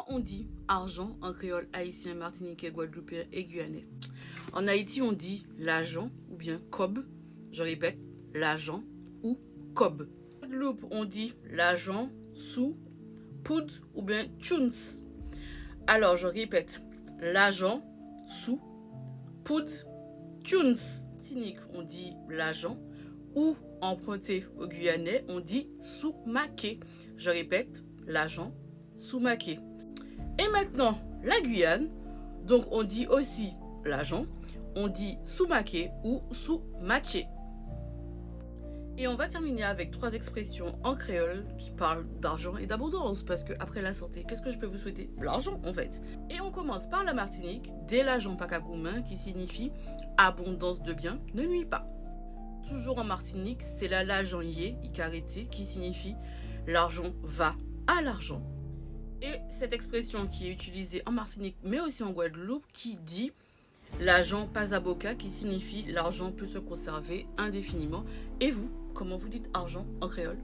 on dit argent en créole haïtien, martiniquais, guadeloupéen et guyanais? En Haïti, on dit l'argent ou bien cob. Je répète, l'argent ou cob. En Guadeloupe, on dit l'argent sous, poudre ou bien tunes. Alors, je répète, l'argent sous, poudre, tunes. En Martinique, on dit l'argent ou emprunté au Guyanais, on dit sous-maqué. Je répète, l'argent sous-maqué. Et maintenant, la Guyane, donc on dit aussi l'argent, on dit sous-maqué ou sous-matché. Et on va terminer avec 3 expressions en créole qui parlent d'argent et d'abondance, parce que après la santé, qu'est-ce que je peux vous souhaiter? L'argent en fait. Et on commence par la Martinique, dès l'argent pacaboumain, qui signifie abondance de biens ne nuit pas. Toujours en Martinique, c'est là l'argent yé, icarité, qui signifie l'argent va à l'argent. Et cette expression qui est utilisée en Martinique, mais aussi en Guadeloupe, qui dit l'argent pas à boca, qui signifie l'argent peut se conserver indéfiniment. Et vous, comment vous dites argent en créole?